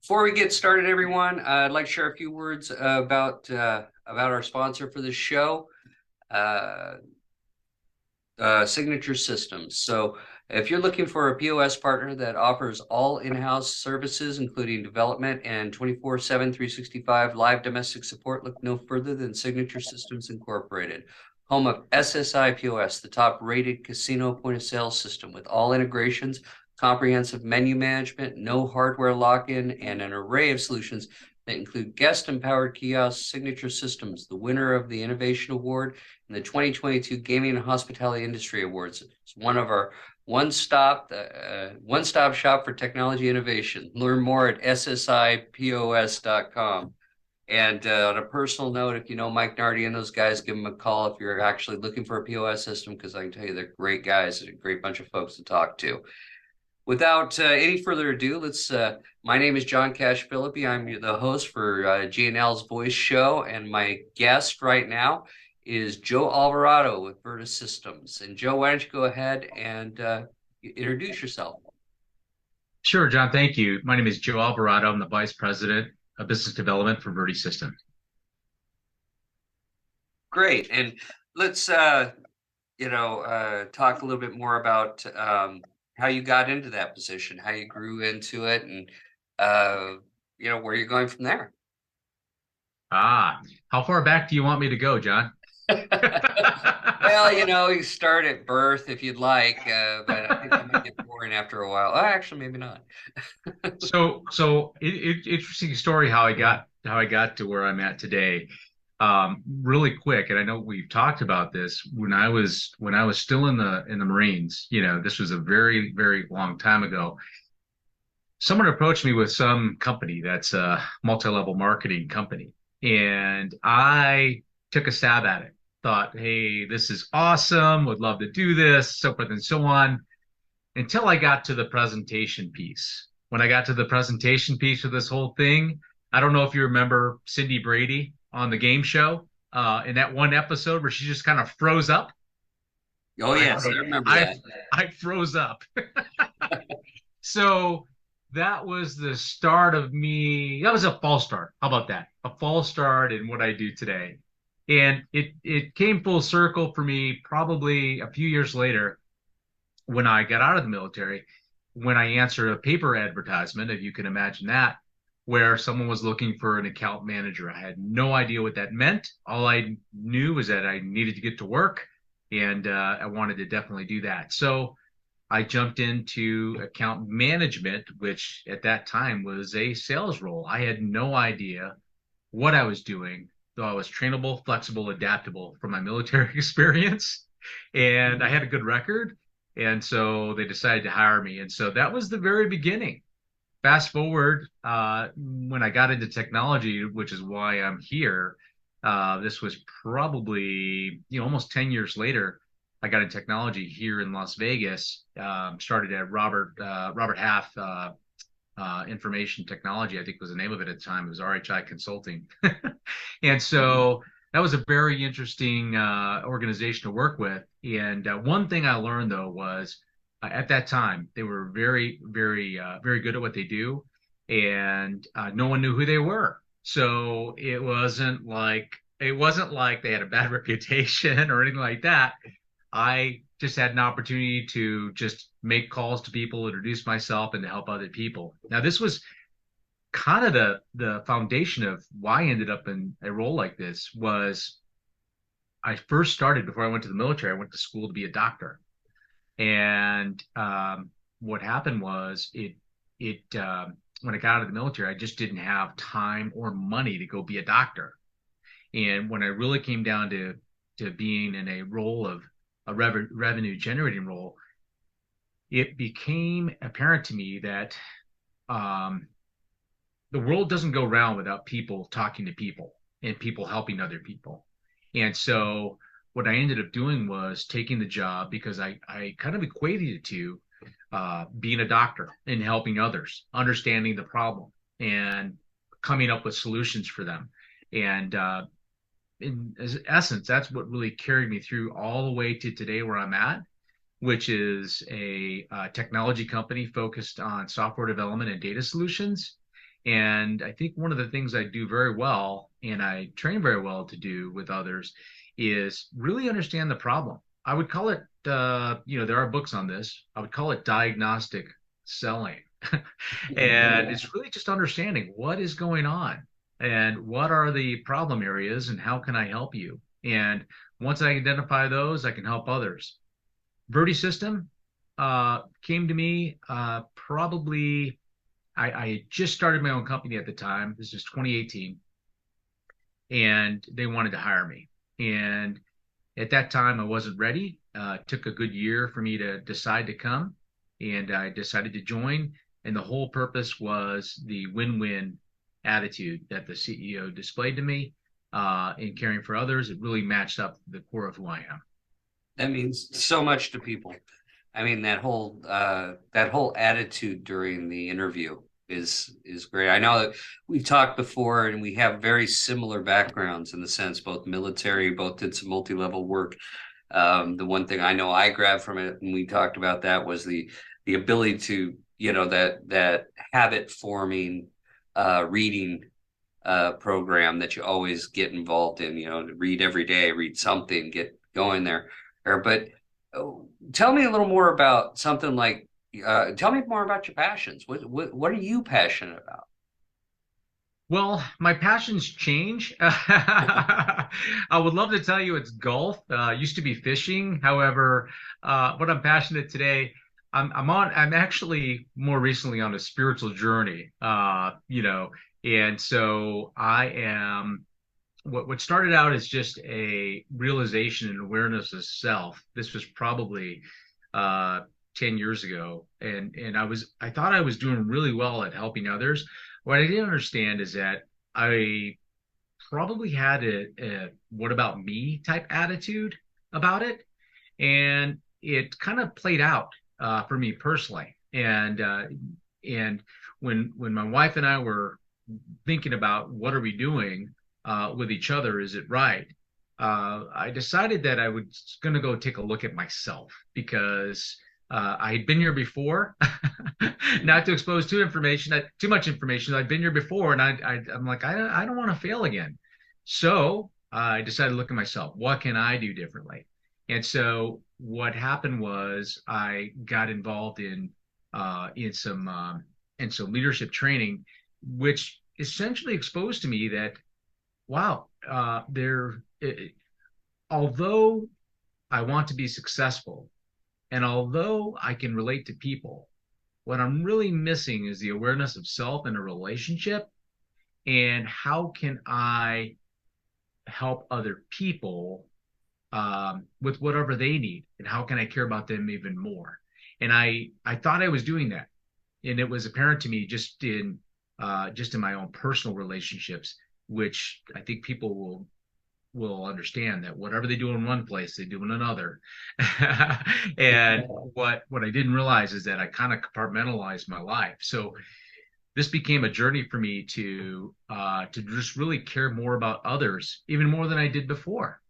Before we get started, everyone, I'd like to share a few words about our sponsor for this show, uh, Signature Systems. So, if you're looking for a POS partner that offers all in-house services, including development and 24/7, 365 live domestic support, look no further than Signature Systems Incorporated, home of SSI POS, the top-rated casino point-of-sale system with all integrations, comprehensive menu management, no hardware lock-in, and an array of solutions that include guest-empowered kiosks. Signature Systems, the winner of the Innovation Award in the 2022 Gaming and Hospitality Industry Awards. It's one of our one-stop shop for technology innovation. Learn more at ssipos.com. And on a personal note, if you know Mike Nardi and those guys, give them a call if you're actually looking for a POS system, because I can tell you they're great guys and a great bunch of folks to talk to. Without any further ado, my name is John Cash Philippi. I'm the host for G&L's Voice Show, and my guest right now is Joe Alvarado with Vertisystems. And Joe, why don't you go ahead and introduce yourself? Sure, John. Thank you. My name is Joe Alvarado. I'm the Vice President of Business Development for Vertisystem. Great. And let's talk a little bit more about how you got into that position, how you grew into it, and uh, where you're going from there. How far back do you want me to go, John? Well, you start at birth if you'd like, but I think that might get boring after a while. Oh, actually, maybe not. Interesting story how I got to where I'm at today. Really quick, and I know we've talked about this when I was still in the Marines. This was a very, very long time ago. Someone approached me with some company that's a multi-level marketing company, and I took a stab at it. Thought, hey, this is awesome, would love to do this, so forth and so on, until I got to the presentation piece. When I got to the presentation piece of this whole thing, I don't know if you remember Cindy Brady on the game show, in that one episode where she just kind of froze up. Oh, I yes, I remember I that. I froze up. So that was the start of me. That was a false start. How about that? A false start in what I do today. And it came full circle for me probably a few years later when I got out of the military, when I answered a paper advertisement, if you can imagine that, where someone was looking for an account manager. I had no idea what that meant. All I knew was that I needed to get to work, and I wanted to definitely do that. So I jumped into account management, which at that time was a sales role. I had no idea what I was doing, though I was trainable, flexible, adaptable from my military experience. And I had a good record. And so they decided to hire me. And so that was the very beginning. Fast forward, when I got into technology, which is why I'm here, this was probably, almost 10 years later. I got in technology here in Las Vegas. Started at Robert Half Information Technology, I think was the name of it at the time. It was RHI Consulting. And so that was a very interesting organization to work with. And one thing I learned, though, was at that time they were very, very, very good at what they do, and no one knew who they were. So it wasn't like they had a bad reputation or anything like that. I just had an opportunity to just make calls to people, introduce myself, and to help other people. Now, this was kind of the foundation of why I ended up in a role like this. Was I first started before I went to the military. I went to school to be a doctor, and what happened was it when I got out of the military, I just didn't have time or money to go be a doctor. And when I really came down to being in a role of a revenue generating role, it became apparent to me that um, the world doesn't go round without people talking to people and people helping other people. And so what I ended up doing was taking the job because I kind of equated it to being a doctor and helping others, understanding the problem and coming up with solutions for them. And in essence, that's what really carried me through all the way to today where I'm at, which is a technology company focused on software development and data solutions. And I think one of the things I do very well and I train very well to do with others is really understand the problem. I would call it, there are books on this. I would call it diagnostic selling. And it's really just understanding what is going on and what are the problem areas and how can I help you? And once I identify those, I can help others. Vertisystem came to me probably I had just started my own company at the time. This is 2018, and they wanted to hire me. And at that time, I wasn't ready. It took a good year for me to decide to come, and I decided to join. And the whole purpose was the win-win attitude that the CEO displayed to me in caring for others. It really matched up the core of who I am. That means so much to people. I mean, that whole attitude during the interview is great. I know that we've talked before and we have very similar backgrounds in the sense, both military, both did some multi-level work. The one thing I know I grabbed from it, and we talked about that, was the ability to, that habit forming reading program that you always get involved in, to read every day, read something, get going there. But tell me a little more about something like, tell me more about your passions. What are you passionate about? Well, my passions change. I would love to tell you it's golf. Used to be fishing. However, what I'm passionate today, I'm actually more recently on a spiritual journey. And so I am. What started out as just a realization and awareness of self. This was probably 10 years ago, and I thought I was doing really well at helping others. What I didn't understand is that I probably had a what about me type attitude about it, and it kind of played out for me personally. And when my wife and I were thinking about what are we doing with each other, is it right? I decided that I was going to go take a look at myself because I had been here before. Not to expose too much information. I'd been here before, and I'm like, I don't want to fail again. So I decided to look at myself. What can I do differently? And so what happened was I got involved in some leadership training, which essentially exposed to me that wow, although I want to be successful, and although I can relate to people, what I'm really missing is the awareness of self in a relationship and how can I help other people with whatever they need and how can I care about them even more. And I thought I was doing that, and it was apparent to me just in my own personal relationships, which I think people will understand that whatever they do in one place, they do in another. And what I didn't realize is that I kind of compartmentalized my life. So this became a journey for me to just really care more about others, even more than I did before.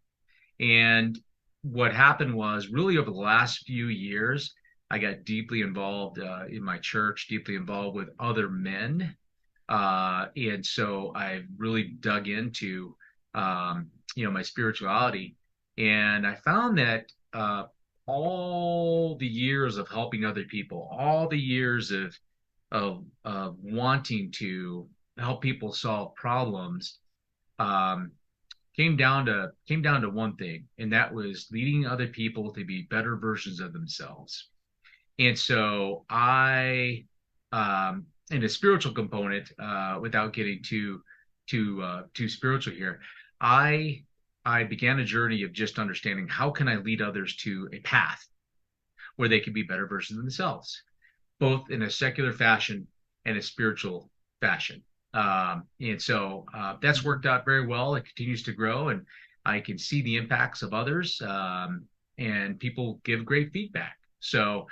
And what happened was really over the last few years, I got deeply involved in my church, deeply involved with other men. And so I've really dug into, my spirituality. And I found that all the years of helping other people, all the years of wanting to help people solve problems, um, came down to one thing, and that was leading other people to be better versions of themselves. And so in a spiritual component, without getting too spiritual here, I I began a journey of just understanding how can I lead others to a path where they can be better versions of themselves, both in a secular fashion and a spiritual fashion. And so that's worked out very well. It continues to grow, and I can see the impacts of others, and people give great feedback. So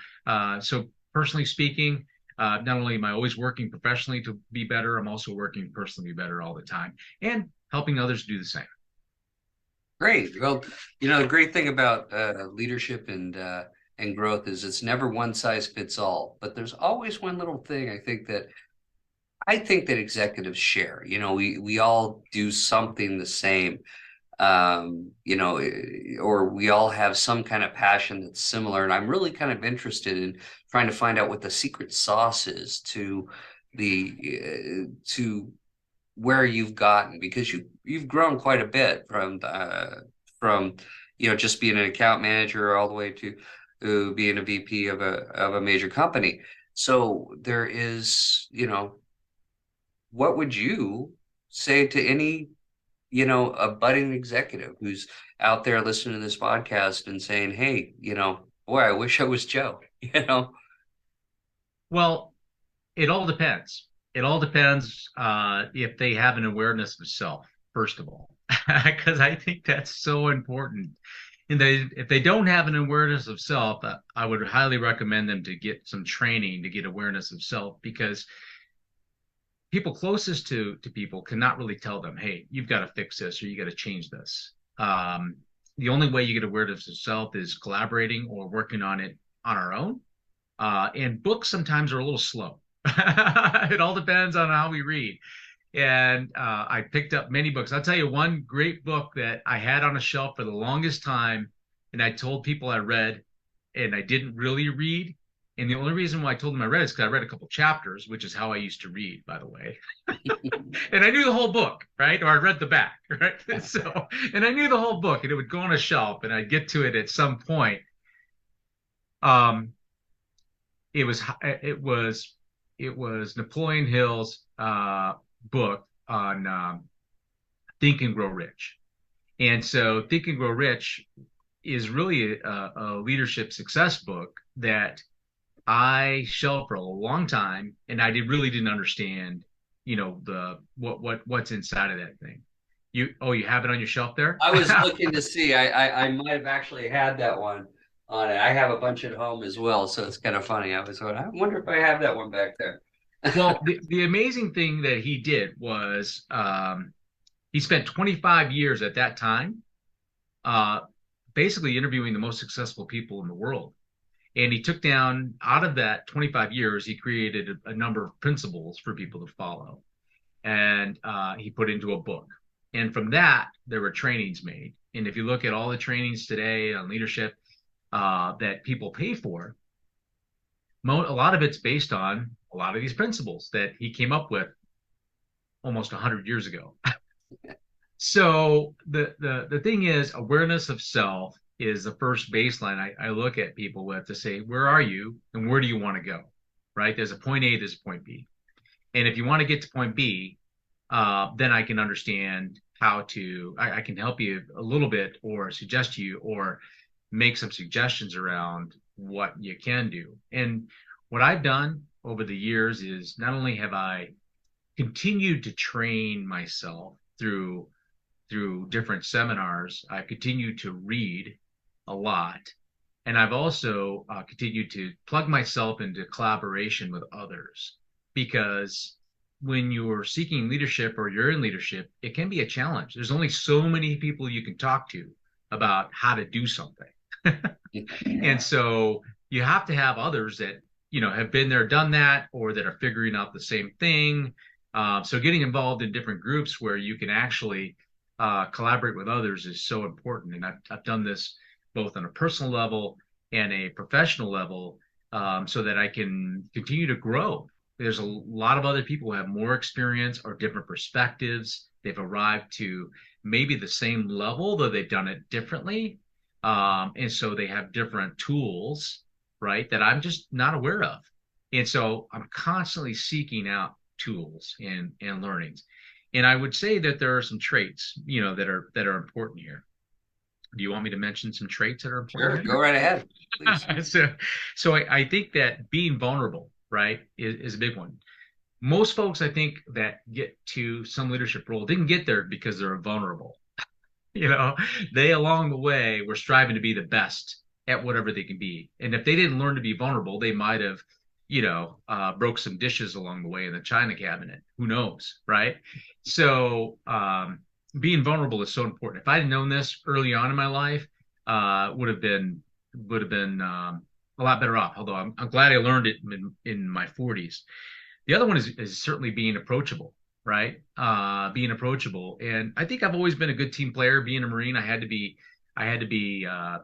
personally speaking, not only am I always working professionally to be better, I'm also working personally to be better all the time and helping others do the same. Great. Well, the great thing about leadership and growth is it's never one size fits all, but there's always one little thing I think that I think that executives share. We all do something the same. Or we all have some kind of passion that's similar. And I'm really kind of interested in trying to find out what the secret sauce is to where you've gotten, because you've grown quite a bit from just being an account manager all the way to being a VP of a major company. So there is, what would you say to any a budding executive who's out there listening to this podcast and saying, hey, boy, I wish I was Joe, you know? Well, it all depends. It all depends if they have an awareness of self, first of all, because I think that's so important. And if they don't have an awareness of self, I would highly recommend them to get some training to get awareness of self, because people closest to people cannot really tell them, hey, you've got to fix this or you got to change this. The only way you get awareness of self is collaborating or working on it on our own. And books sometimes are a little slow. It all depends on how we read. And I picked up many books. I'll tell you one great book that I had on a shelf for the longest time, and I told people I read, and I didn't really read. And the only reason why I told them I read is because I read a couple chapters, which is how I used to read, by the way. And I knew the whole book, right? Or I read the back, right? So, and I knew the whole book, and it would go on a shelf, and I'd get to it at some point. Um, it was it was it was Napoleon Hill's book on Think and Grow Rich. And so Think and Grow Rich is really a leadership success book that I shelved for a long time, and I really didn't understand, the what's inside of that thing. You have it on your shelf there? I was looking to see, I might have actually had that one on it. I have a bunch at home as well, so it's kind of funny. I wonder if I have that one back there. Well, the amazing thing that he did was he spent 25 years at that time uh, basically interviewing the most successful people in the world. And he took down, out of that 25 years, he created a number of principles for people to follow. And he put into a book. And from that, there were trainings made. And if you look at all the trainings today on leadership that people pay for, a lot of it's based on a lot of these principles that he came up with almost 100 years ago. So the thing is, awareness of self is the first baseline I look at people with to say, where are you and where do you want to go? Right? There's a point A, there's a point B. And if you want to get to point B, then I can understand I can help you a little bit or suggest to you or make some suggestions around what you can do. And what I've done over the years is not only have I continued to train myself through different seminars, I've continued to read a lot. And I've also continued to plug myself into collaboration with others, because when you're seeking leadership or you're in leadership, it can be a challenge. There's only so many people you can talk to about how to do something. And so you have to have others that, have been there, done that, or that are figuring out the same thing. So getting involved in different groups where you can actually collaborate with others is so important. And I've done this both on a personal level and a professional level, so that I can continue to grow. There's a lot of other people who have more experience or different perspectives. They've arrived to maybe the same level, though they've done it differently. And so they have different tools, right, that I'm just not aware of. And so I'm constantly seeking out tools and learnings. And I would say that there are some traits, that are important here. Do you want me to mention some traits that are Sure, important go right ahead, please. here? So I think that being vulnerable, right, is a big one. Most folks, I think, that get to some leadership role didn't get there because they're vulnerable. You know, they along the way were striving to be the best at whatever they can be. And if they didn't learn to be vulnerable, they might have, broke some dishes along the way in the china cabinet. Who knows, right? So being vulnerable is so important. If I had known this early on in my life, would have been a lot better off. Although I'm glad I learned it in my 40s. The other one is certainly being approachable, right? Being approachable. And I think I've always been a good team player. Being a Marine, I had to be a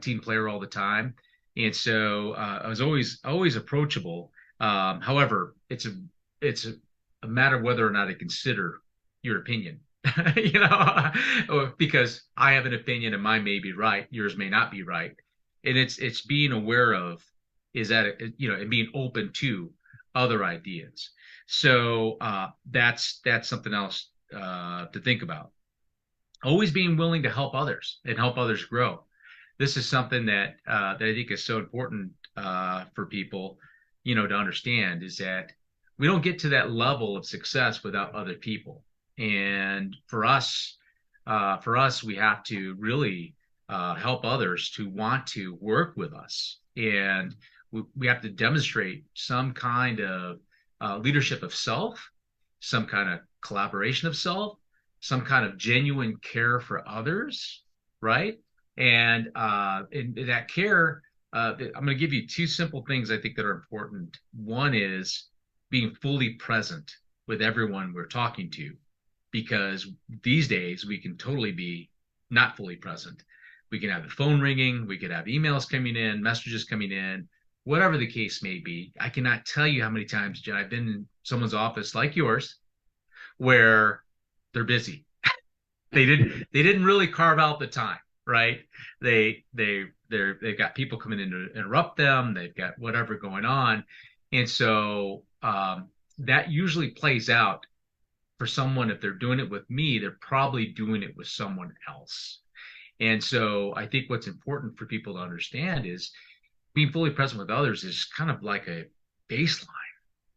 team player all the time. And so I was always approachable. However, it's a matter of whether or not I consider your opinion. You know, because I have an opinion and mine may be right, yours may not be right. And it's being aware of is that, you know, and being open to other ideas. So that's something else to think about. Always being willing to help others and help others grow. This is something that I think is so important for people, you know, to understand is that we don't get to that level of success without other people. And for us, we have to really help others to want to work with us, and we have to demonstrate some kind of leadership of self, some kind of collaboration of self, some kind of genuine care for others, right? And in that care, I'm going to give you two simple things I think that are important. One is being fully present with everyone we're talking to, because these days we can totally be not fully present. We can have the phone ringing, we could have emails coming in, messages coming in, whatever the case may be. I cannot tell you how many times, Jen, I've been in someone's office like yours where they're busy. They didn't really carve out the time, right? They've got people coming in to interrupt them. They've got whatever going on, and so that usually plays out for someone. If they're doing it with me, they're probably doing it with someone else. And so I think what's important for people to understand is being fully present with others is kind of like a baseline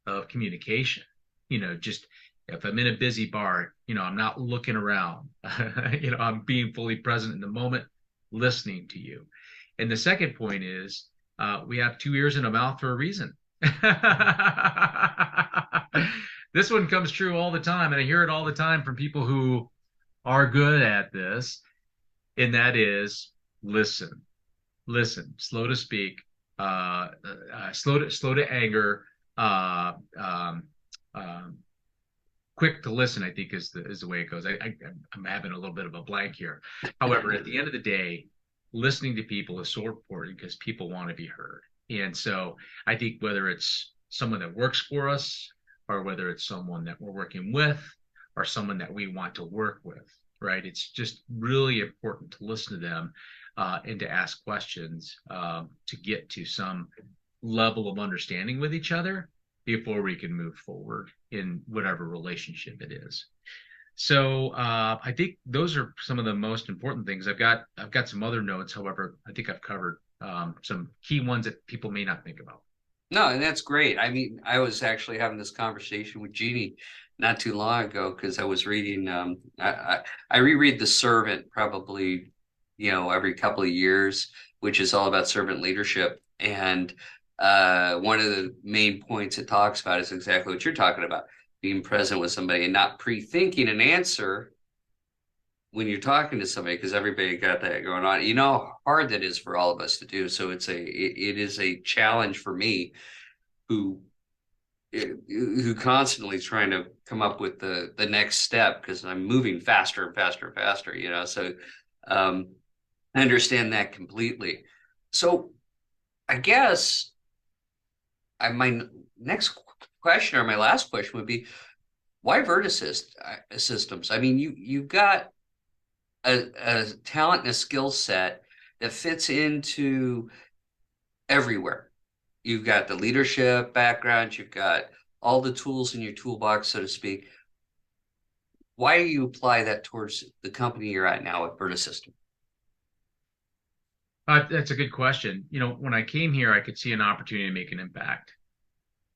of communication. You know, just if I'm in a busy bar, you know, I'm not looking around. You know, I'm being fully present in the moment, listening to you. And the second point is we have two ears and a mouth for a reason. This one comes true all the time, and I hear it all the time from people who are good at this, and that is listen, listen, slow to speak, slow to anger, uh, um, um, quick to listen. I think is the way it goes. I'm having a little bit of a blank here. However, at the end of the day, listening to people is so important because people want to be heard. And so I think whether it's someone that works for us, or whether it's someone that we're working with, or someone that we want to work with, right? It's just really important to listen to them and to ask questions to get to some level of understanding with each other before we can move forward in whatever relationship it is. So I think those are some of the most important things. I've got some other notes. However, I think I've covered some key ones that people may not think about. No, and that's great. I mean, I was actually having this conversation with Jeannie not too long ago because I was reading. I reread The Servant probably, every couple of years, which is all about servant leadership. And one of the main points it talks about is exactly what you're talking about, being present with somebody and not pre-thinking an answer when you're talking to somebody, because everybody got that going on. You know how hard that is for all of us to do. So it is a challenge for me who who constantly is trying to come up with the next step because I'm moving faster and faster and faster. So um I understand that completely. So I guess my next question, or my last question, would be, why Vertisys systems? I mean, you've got a talent and a skill set that fits into everywhere. You've got the leadership background, you've got all the tools in your toolbox, so to speak. Why do you apply that towards the company you're at now at Vertisystem? That's a good question. You know, when I came here, I could see an opportunity to make an impact.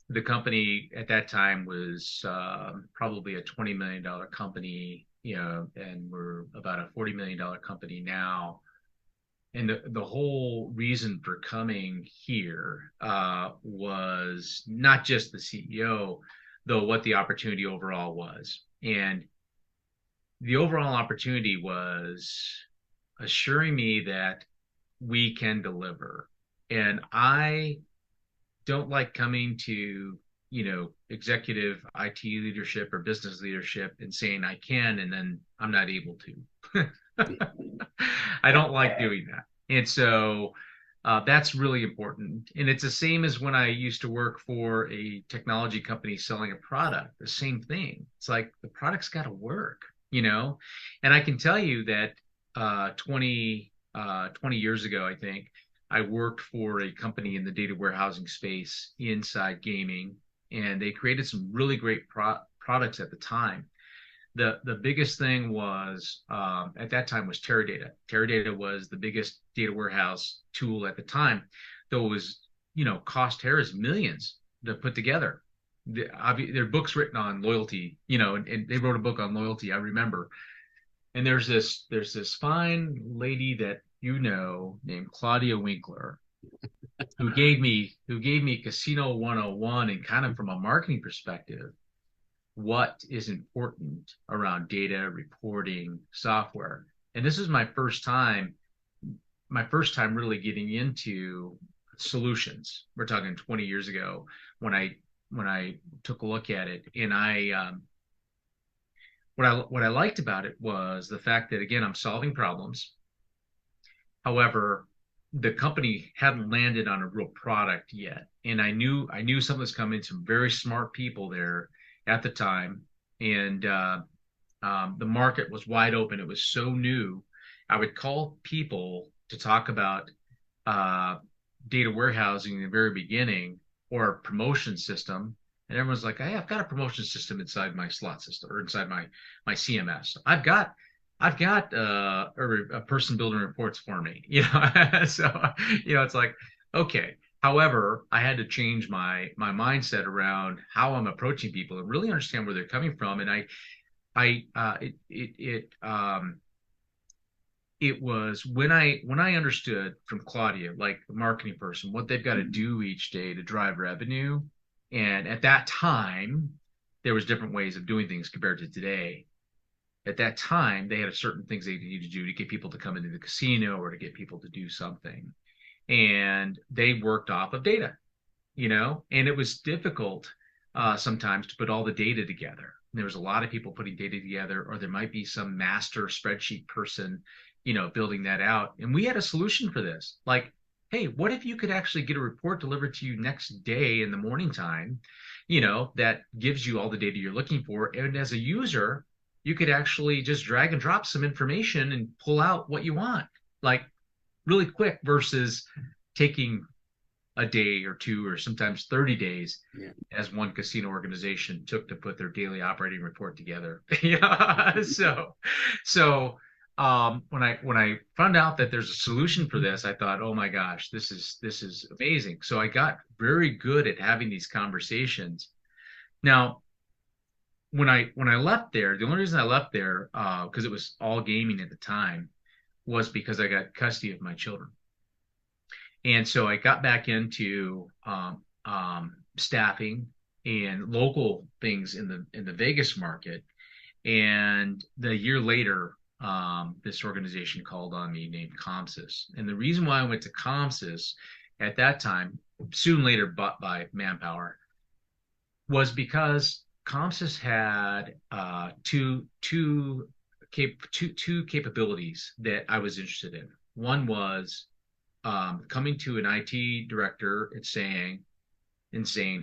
The company at that time was probably a $20 million company, you know, and we're about a $40 million company now. And the whole reason for coming here was not just the CEO, though what the opportunity overall was. And the overall opportunity was assuring me that we can deliver. And I don't like coming to executive IT leadership or business leadership and saying I can, and then I'm not able to. I don't like doing that. And so that's really important. And it's the same as when I used to work for a technology company selling a product, the same thing. It's like the product's got to work, you know? And I can tell you that 20 years ago, I think, I worked for a company in the data warehousing space inside gaming, and they created some really great products at the time. The biggest thing was at that time was Teradata. Teradata was the biggest data warehouse tool at the time. Though it was, cost Teras millions to put together. There are books written on loyalty, and they wrote a book on loyalty, I remember. And there's this fine lady that named Claudia Winkler who gave me Casino 101 and kind of from a marketing perspective what is important around data reporting software. And this is my first time really getting into solutions. We're talking 20 years ago when I took a look at it, and what I liked about it was the fact that, again, I'm solving problems. However, the company hadn't landed on a real product yet, and I knew something was coming. Some very smart people there at the time, and the market was wide open. It was so new. I would call people to talk about uh, data warehousing in the very beginning or a promotion system, and everyone's like, "Hey, I've got a promotion system inside my slot system or inside my CMS. I've got a person building reports for me." So it's like, okay. However, I had to change my mindset around how I'm approaching people and really understand where they're coming from. And I it was when I understood from Claudia, like the marketing person, what they've got to do each day to drive revenue. And at that time, there was different ways of doing things compared to today. At that time, they had certain things they needed to do to get people to come into the casino or to get people to do something. And they worked off of data, and it was difficult sometimes to put all the data together. There was a lot of people putting data together, or there might be some master spreadsheet person, building that out. And we had a solution for this. Like, hey, what if you could actually get a report delivered to you next day in the morning time, that gives you all the data you're looking for. And as a user, you could actually just drag and drop some information and pull out what you want, like really quick versus taking a day or two or sometimes 30 days Yeah. as one casino organization took to put their daily operating report together. So when I found out that there's a solution for this, I thought, oh my gosh, this is amazing. So I got very good at having these conversations. Now, when I left there, the only reason I left there, because it was all gaming at the time, was because I got custody of my children. And so I got back into staffing and local things in the Vegas market. And the year later, this organization called on me named ComSys. And the reason why I went to ComSys at that time, soon later bought by Manpower, was because ComSys had two capabilities that I was interested in. One was coming to an IT director and saying,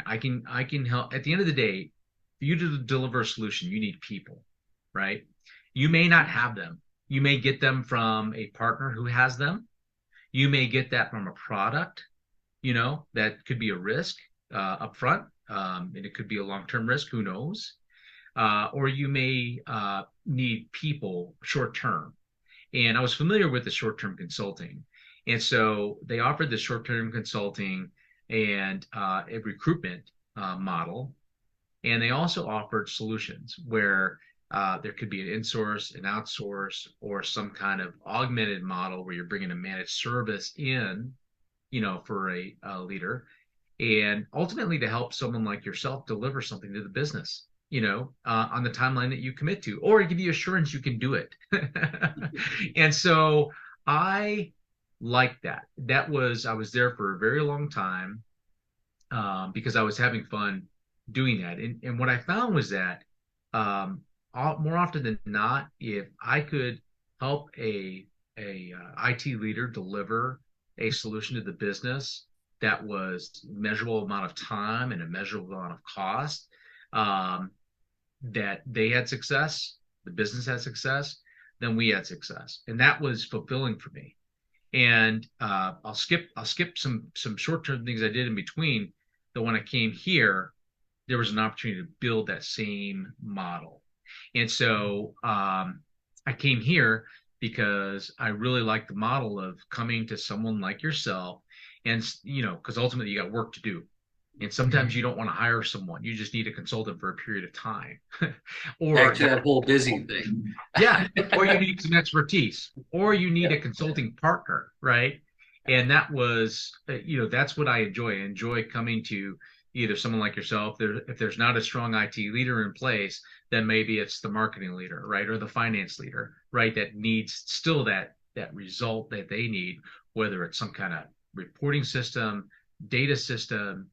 I can help. At the end of the day, for you to deliver a solution, you need people, right? You may not have them. You may get them from a partner who has them. You may get that from a product, that could be a risk upfront, and it could be a long-term risk. Who knows? Or you may need people short term. And I was familiar with the short term consulting. And so they offered the short term consulting and a recruitment model. And they also offered solutions where there could be an insource, an outsource, or some kind of augmented model where you're bringing a managed service in, for a leader, and ultimately to help someone like yourself deliver something to the business, on the timeline that you commit to, or give you assurance you can do it. And so I liked that. I was there for a very long time because I was having fun doing that. And what I found was that more often than not, if I could help a IT leader deliver a solution to the business that was measurable amount of time and a measurable amount of cost, um, that they had success, the business had success, then we had success, and that was fulfilling for me. And I'll skip some short term things I did in between. That when I came here, there was an opportunity to build that same model. And so I came here because I really like the model of coming to someone like yourself, and because ultimately you got work to do. And sometimes you don't want to hire someone. You just need a consultant for a period of time. Back or to that whole busy thing. Yeah, or you need some expertise, or you need Yeah. a consulting partner, right? And that was, that's what I enjoy. I enjoy coming to either someone like yourself. If there's not a strong IT leader in place, then maybe it's the marketing leader, right, or the finance leader, right, that needs still that result that they need, whether it's some kind of reporting system, data system,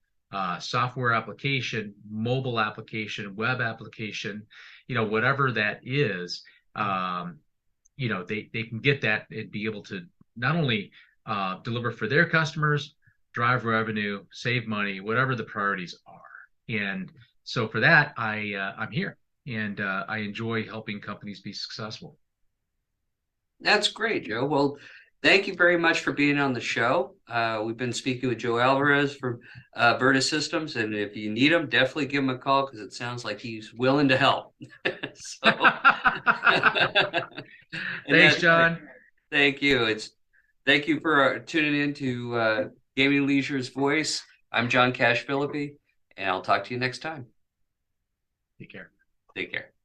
software application, mobile application, web application, whatever that is. um, they can get that and be able to not only deliver for their customers, drive revenue, save money, whatever the priorities are. And so for that, I'm here, and I enjoy helping companies be successful. That's great, Joe. Well, thank you very much for being on the show. We've been speaking with Joe Alvarez from Vertisystems, and if you need him, definitely give him a call because it sounds like he's willing to help. So, and Thanks, that's great. John. Thank you. Thank you for tuning in to Gaming Leisure's Voice. I'm John Cash Philippi, and I'll talk to you next time. Take care. Take care.